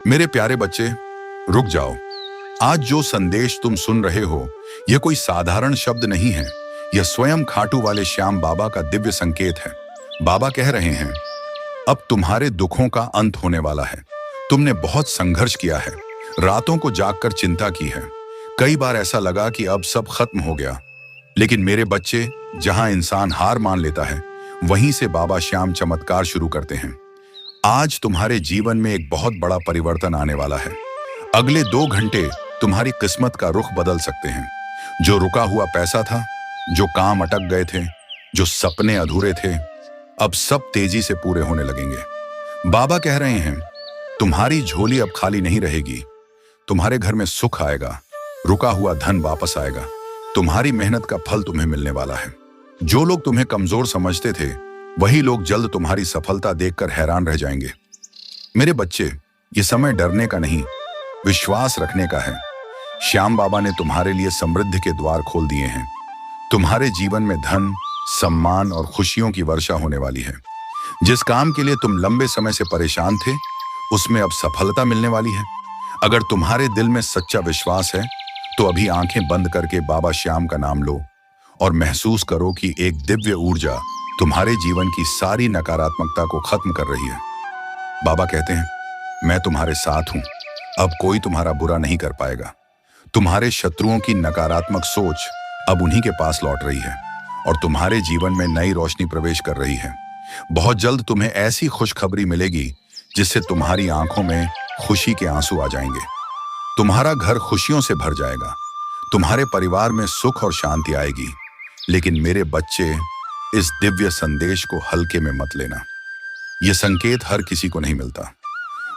मेरे प्यारे बच्चे, रुक जाओ। आज जो संदेश तुम सुन रहे हो, यह कोई साधारण शब्द नहीं है। यह स्वयं खाटू वाले श्याम बाबा का दिव्य संकेत है। बाबा कह रहे हैं, अब तुम्हारे दुखों का अंत होने वाला है। तुमने बहुत संघर्ष किया है, रातों को जागकर चिंता की है। कई बार ऐसा लगा कि अब सब खत्म हो गया। लेकिन मेरे बच्चे, जहां इंसान हार मान लेता है, वहीं से बाबा श्याम चमत्कार शुरू करते हैं। आज तुम्हारे जीवन में एक बहुत बड़ा परिवर्तन आने वाला है। अगले 2 घंटे तुम्हारी किस्मत का रुख बदल सकते हैं। जो रुका हुआ पैसा था, जो काम अटक गए थे, जो सपने अधूरे थे, अब सब तेजी से पूरे होने लगेंगे। बाबा कह रहे हैं, तुम्हारी झोली अब खाली नहीं रहेगी। तुम्हारे घर में सुख आएगा, रुका हुआ धन वापस आएगा। तुम्हारी मेहनत का फल तुम्हें मिलने वाला है। जो लोग तुम्हें कमजोर समझते थे, वही लोग जल्द तुम्हारी सफलता देखकर हैरान रह जाएंगे। मेरे बच्चे, ये समय डरने का नहीं, विश्वास रखने का है। श्याम बाबा ने तुम्हारे लिए समृद्धि के द्वार खोल दिए हैं। तुम्हारे जीवन में धन, सम्मान और खुशियों की वर्षा होने वाली है। जिस काम के लिए तुम लंबे समय से परेशान थे, उसमें अब सफलता मिलने वाली है। अगर तुम्हारे दिल में सच्चा विश्वास है, तो अभी आंखें बंद करके बाबा श्याम का नाम लो और महसूस करो कि एक दिव्य ऊर्जा तुम्हारे जीवन की सारी नकारात्मकता को खत्म कर रही है। बाबा कहते हैं, मैं तुम्हारे साथ हूं। अब कोई तुम्हारा बुरा नहीं कर पाएगा। तुम्हारे शत्रुओं की नकारात्मक सोच अब उन्हीं के पास लौट रही है और तुम्हारे जीवन में नई रोशनी प्रवेश कर रही है। बहुत जल्द तुम्हें ऐसी खुशखबरी मिलेगी जिससे तुम्हारी आंखों में खुशी के आंसू आ जाएंगे। तुम्हारा घर खुशियों से भर जाएगा। तुम्हारे परिवार में सुख और शांति आएगी। लेकिन मेरे बच्चे, इस दिव्य संदेश को हल्के में मत लेना। यह संकेत हर किसी को नहीं मिलता।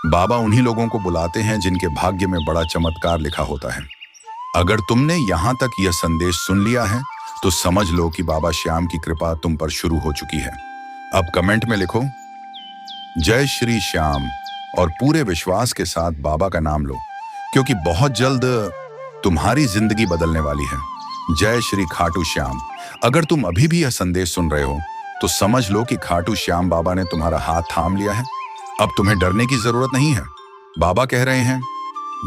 बाबा उन्हीं लोगों को बुलाते हैं जिनके भाग्य में बड़ा चमत्कार लिखा होता है। अगर तुमने यहां तक यह संदेश सुन लिया है, तो समझ लो कि बाबा श्याम की कृपा तुम पर शुरू हो चुकी है। अब कमेंट में लिखो, जय श्री श्याम, और पूरे विश्वास के साथ बाबा का नाम लो, क्योंकि बहुत जल्द तुम्हारी जिंदगी बदलने वाली है। जय श्री खाटू श्याम। अगर तुम अभी भी यह संदेश सुन रहे हो, तो समझ लो कि खाटू श्याम बाबा ने तुम्हारा हाथ थाम लिया है। अब तुम्हें डरने की जरूरत नहीं है। बाबा कह रहे हैं,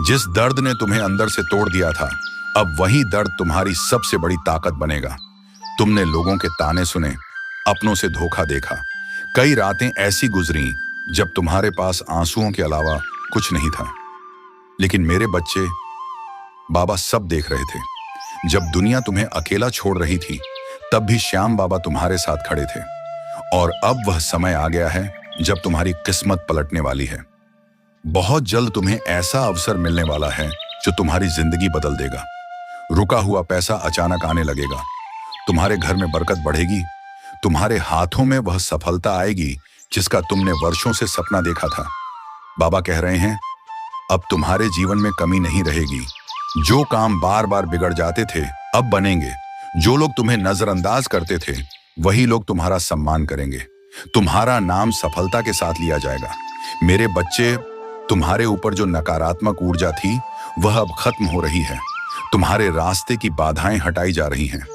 जिस दर्द ने तुम्हें अंदर से तोड़ दिया था, अब वही दर्द तुम्हारी सबसे बड़ी ताकत बनेगा। तुमने लोगों के ताने सुने, अपनों से धोखा देखा। कई रातें ऐसी गुजरी जब तुम्हारे पास आंसुओं के अलावा कुछ नहीं था। लेकिन मेरे बच्चे, बाबा सब देख रहे थे। जब दुनिया तुम्हें अकेला छोड़ रही थी, तब भी श्याम बाबा तुम्हारे साथ खड़े थे। और अब वह समय आ गया है जब तुम्हारी किस्मत पलटने वाली है। बहुत जल्द तुम्हें ऐसा अवसर मिलने वाला है जो तुम्हारी जिंदगी बदल देगा। रुका हुआ पैसा अचानक आने लगेगा। तुम्हारे घर में बरकत बढ़ेगी। तुम्हारे हाथों में वह सफलता आएगी जिसका तुमने वर्षों से सपना देखा था। बाबा कह रहे हैं, अब तुम्हारे जीवन में कमी नहीं रहेगी। जो काम बार बार बिगड़ जाते थे, अब बनेंगे। जो लोग तुम्हें नजरअंदाज करते थे, वही लोग तुम्हारा सम्मान करेंगे। तुम्हारा नाम सफलता के साथ लिया जाएगा। मेरे बच्चे, तुम्हारे ऊपर जो नकारात्मक ऊर्जा थी, वह अब खत्म हो रही है। तुम्हारे रास्ते की बाधाएं हटाई जा रही हैं।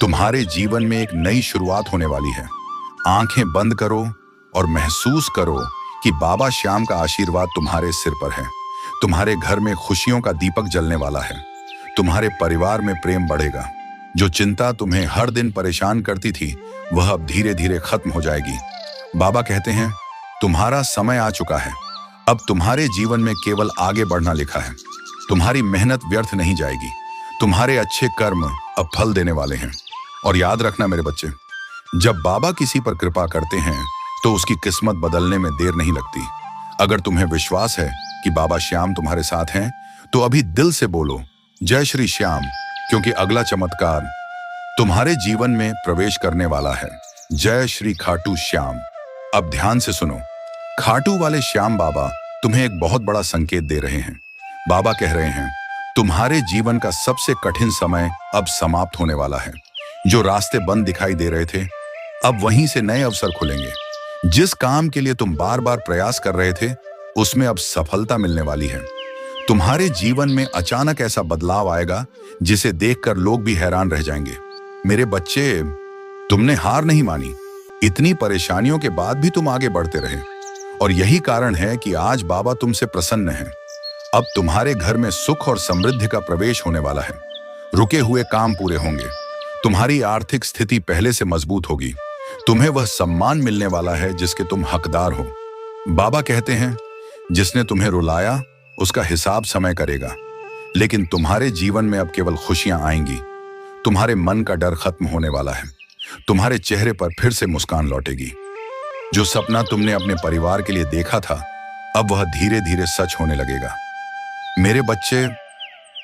तुम्हारे जीवन में एक नई शुरुआत होने वाली है। आंखें बंद करो और महसूस करो कि बाबा श्याम का आशीर्वाद तुम्हारे सिर पर है। तुम्हारे घर में खुशियों का दीपक जलने वाला है। तुम्हारे परिवार में प्रेम बढ़ेगा। जो चिंता तुम्हें हर दिन परेशान करती थी, वह अब धीरे धीरे खत्म हो जाएगी। बाबा कहते हैं, तुम्हारा समय आ चुका है। अब तुम्हारे जीवन में केवल आगे बढ़ना लिखा है। तुम्हारी मेहनत व्यर्थ नहीं जाएगी। तुम्हारे अच्छे कर्म अब फल देने वाले हैं। और याद रखना मेरे बच्चे, जब बाबा किसी पर कृपा करते हैं, तो उसकी किस्मत बदलने में देर नहीं लगती। अगर तुम्हें विश्वास है कि बाबा श्याम तुम्हारे साथ हैं, तो अभी दिल से बोलो, जय श्री श्याम, क्योंकि अगला चमत्कार तुम्हारे जीवन में प्रवेश करने वाला है। जय श्री खाटू श्याम। अब ध्यान से सुनो, खाटू वाले श्याम बाबा तुम्हें एक बहुत बड़ा संकेत दे रहे हैं। बाबा कह रहे हैं, तुम्हारे जीवन का सबसे कठिन समय अब समाप्त होने वाला है। जो रास्ते बंद दिखाई दे रहे थे, अब वहीं से नए अवसर खुलेंगे। जिस काम के लिए तुम बार बार प्रयास कर रहे थे, उसमें अब सफलता मिलने वाली है। तुम्हारे जीवन में अचानक ऐसा बदलाव आएगा जिसे देखकर लोग भी हैरान रह जाएंगे। मेरे बच्चे, तुमने हार नहीं मानी। इतनी परेशानियों के बाद भी तुम आगे बढ़ते रहे और यही कारण है कि आज बाबा तुमसे प्रसन्न हैं। अब तुम्हारे घर में सुख और समृद्धि का प्रवेश होने वाला है। रुके हुए काम पूरे होंगे। तुम्हारी आर्थिक स्थिति पहले से मजबूत होगी। तुम्हें वह सम्मान मिलने वाला है जिसके तुम हकदार हो। बाबा कहते हैं, जिसने तुम्हें रुलाया उसका हिसाब समय करेगा, लेकिन तुम्हारे जीवन में अब केवल खुशियां आएंगी। तुम्हारे मन का डर खत्म होने वाला है। तुम्हारे चेहरे पर फिर से मुस्कान लौटेगी। जो सपना तुमने अपने परिवार के लिए देखा था, अब वह धीरे धीरे सच होने लगेगा। मेरे बच्चे,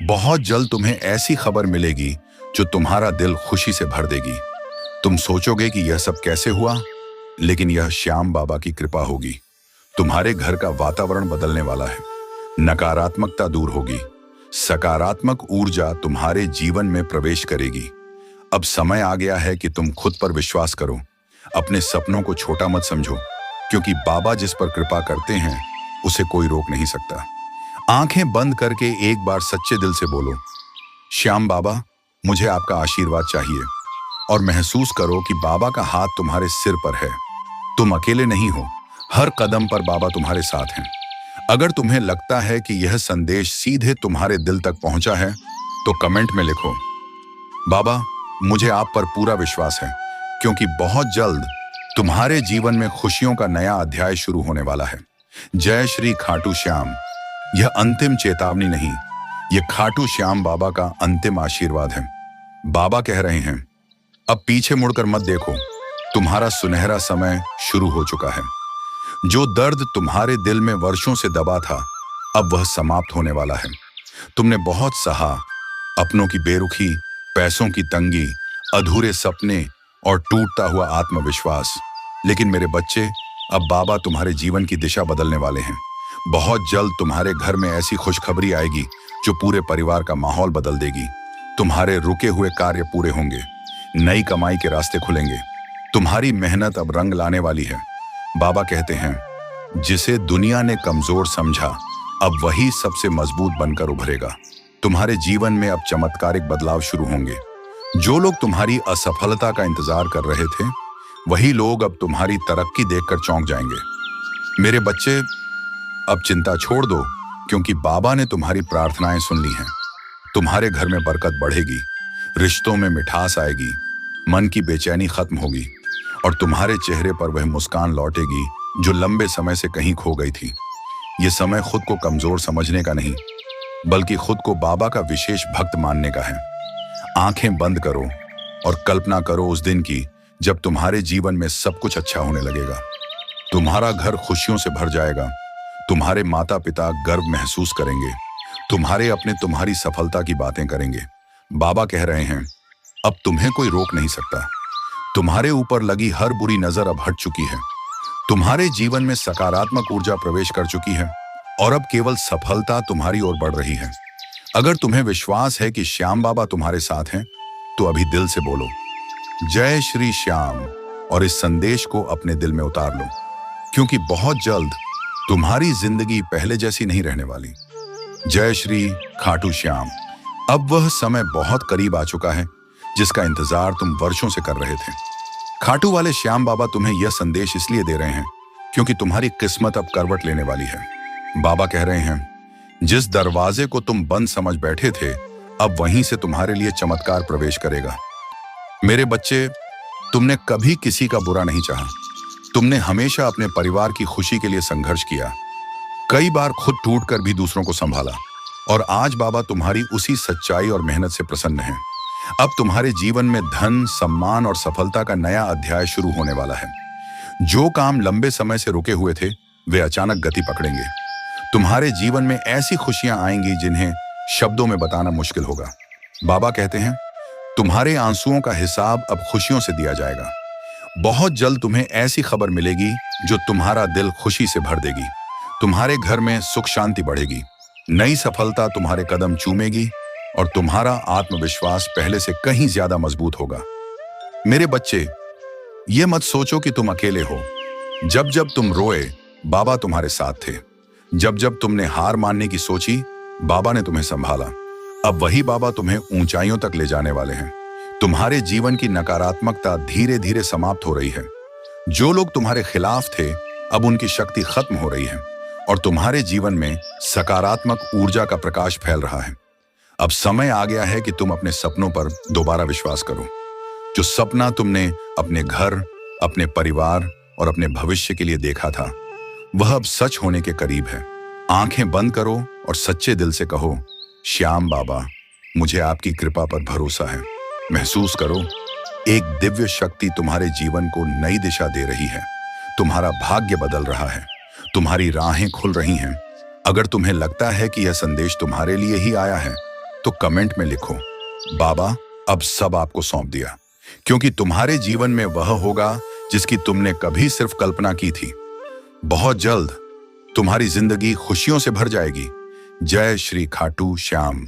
बहुत जल्द तुम्हें ऐसी खबर मिलेगी जो तुम्हारा दिल खुशी से भर देगी। तुम सोचोगे कि यह सब कैसे हुआ, लेकिन यह श्याम बाबा की कृपा होगी। तुम्हारे घर का वातावरण बदलने वाला है। नकारात्मकता दूर होगी। सकारात्मक ऊर्जा तुम्हारे जीवन में प्रवेश करेगी। अब समय आ गया है कि तुम खुद पर विश्वास करो। अपने सपनों को छोटा मत समझो, क्योंकि बाबा जिस पर कृपा करते हैं उसे कोई रोक नहीं सकता। आंखें बंद करके एक बार सच्चे दिल से बोलो, श्याम बाबा, मुझे आपका आशीर्वाद चाहिए। और महसूस करो कि बाबा का हाथ तुम्हारे सिर पर है। तुम अकेले नहीं हो। हर कदम पर बाबा तुम्हारे साथ हैं। अगर तुम्हें लगता है कि यह संदेश सीधे तुम्हारे दिल तक पहुंचा है, तो कमेंट में लिखो, बाबा, मुझे आप पर पूरा विश्वास है, क्योंकि बहुत जल्द तुम्हारे जीवन में खुशियों का नया अध्याय शुरू होने वाला है। जय श्री खाटू श्याम। यह अंतिम चेतावनी नहीं, यह खाटू श्याम बाबा का अंतिम आशीर्वाद है। बाबा कह रहे हैं, अब पीछे मुड़कर मत देखो। तुम्हारा सुनहरा समय शुरू हो चुका है। जो दर्द तुम्हारे दिल में वर्षों से दबा था, अब वह समाप्त होने वाला है। तुमने बहुत सहा, अपनों की बेरुखी, पैसों की तंगी, अधूरे सपने और टूटता हुआ आत्मविश्वास। लेकिन मेरे बच्चे, अब बाबा तुम्हारे जीवन की दिशा बदलने वाले हैं। बहुत जल्द तुम्हारे घर में ऐसी खुशखबरी आएगी जो पूरे परिवार का माहौल बदल देगी। तुम्हारे रुके हुए कार्य पूरे होंगे। नई कमाई के रास्ते खुलेंगे। तुम्हारी मेहनत अब रंग लाने वाली है। बाबा कहते हैं, जिसे दुनिया ने कमजोर समझा, अब वही सबसे मजबूत बनकर उभरेगा। तुम्हारे जीवन में अब चमत्कारिक बदलाव शुरू होंगे। जो लोग तुम्हारी असफलता का इंतजार कर रहे थे, वही लोग अब तुम्हारी तरक्की देखकर चौंक जाएंगे। मेरे बच्चे, अब चिंता छोड़ दो, क्योंकि बाबा ने तुम्हारी प्रार्थनाएं सुन ली हैं। तुम्हारे घर में बरकत बढ़ेगी, रिश्तों में मिठास आएगी, मन की बेचैनी खत्म होगी और तुम्हारे चेहरे पर वह मुस्कान लौटेगी जो लंबे समय से कहीं खो गई थी। यह समय खुद को कमजोर समझने का नहीं, बल्कि खुद को बाबा का विशेष भक्त मानने का है। आंखें बंद करो और कल्पना करो उस दिन की जब तुम्हारे जीवन में सब कुछ अच्छा होने लगेगा। तुम्हारा घर खुशियों से भर जाएगा। तुम्हारे माता पिता गर्व महसूस करेंगे। तुम्हारे अपने तुम्हारी सफलता की बातें करेंगे। बाबा कह रहे हैं, अब तुम्हें कोई रोक नहीं सकता। तुम्हारे ऊपर लगी हर बुरी नजर अब हट चुकी है। तुम्हारे जीवन में सकारात्मक ऊर्जा प्रवेश कर चुकी है और अब केवल सफलता तुम्हारी ओर बढ़ रही है। अगर तुम्हें विश्वास है कि श्याम बाबा तुम्हारे साथ हैं, तो अभी दिल से बोलो, जय श्री श्याम, और इस संदेश को अपने दिल में उतार लो, क्योंकि बहुत जल्द तुम्हारी जिंदगी पहले जैसी नहीं रहने वाली। जय श्री खाटू श्याम। अब वह समय बहुत करीब आ चुका है जिसका इंतजार तुम वर्षों से कर रहे थे। खाटू वाले श्याम बाबा तुम्हें यह संदेश इसलिए दे रहे हैं क्योंकि तुम्हारी किस्मत अब करवट लेने वाली है। बाबा कह रहे हैं, जिस दरवाजे को तुम बंद समझ बैठे थे, अब वहीं से तुम्हारे लिए चमत्कार प्रवेश करेगा। मेरे बच्चे, तुमने कभी किसी का बुरा नहीं चाहा। तुमने हमेशा अपने परिवार की खुशी के लिए संघर्ष किया। कई बार खुद टूटकर भी दूसरों को संभाला, और आज बाबा तुम्हारी उसी सच्चाई और मेहनत से प्रसन्न हैं। अब तुम्हारे जीवन में धन, सम्मान और सफलता का नया अध्याय शुरू होने वाला है। जो काम लंबे समय से रुके हुए थे, वे अचानक गति पकड़ेंगे। तुम्हारे जीवन में ऐसी खुशियां आएंगी जिन्हें शब्दों में बताना मुश्किल होगा। बाबा कहते हैं, तुम्हारे आंसुओं का हिसाब अब खुशियों से दिया जाएगा। बहुत जल्द तुम्हें ऐसी खबर मिलेगी जो तुम्हारा दिल खुशी से भर देगी। तुम्हारे घर में सुख शांति बढ़ेगी। नई सफलता तुम्हारे कदम चूमेगी और तुम्हारा आत्मविश्वास पहले से कहीं ज्यादा मजबूत होगा। मेरे बच्चे, ये मत सोचो कि तुम अकेले हो। जब जब तुम रोए, बाबा तुम्हारे साथ थे। जब जब तुमने हार मानने की सोची, बाबा ने तुम्हें संभाला। अब वही बाबा तुम्हें ऊंचाइयों तक ले जाने वाले हैं। तुम्हारे जीवन की नकारात्मकता धीरे धीरे समाप्त हो रही है। जो लोग तुम्हारे खिलाफ थे, अब उनकी शक्ति खत्म हो रही है और तुम्हारे जीवन में सकारात्मक ऊर्जा का प्रकाश फैल रहा है। अब समय आ गया है कि तुम अपने सपनों पर दोबारा विश्वास करो। जो सपना तुमने अपने घर, अपने परिवार और अपने भविष्य के लिए देखा था, वह अब सच होने के करीब है। आंखें बंद करो और सच्चे दिल से कहो, श्याम बाबा, मुझे आपकी कृपा पर भरोसा है। महसूस करो, एक दिव्य शक्ति तुम्हारे जीवन को नई दिशा दे रही है। तुम्हारा भाग्य बदल रहा है, तुम्हारी राहें खुल रही हैं। अगर तुम्हें लगता है कि यह संदेश तुम्हारे लिए ही आया है, तो कमेंट में लिखो, बाबा अब सब आपको सौंप दिया, क्योंकि तुम्हारे जीवन में वह होगा जिसकी तुमने कभी सिर्फ कल्पना की थी। बहुत जल्द तुम्हारी जिंदगी खुशियों से भर जाएगी। जय श्री खाटू श्याम।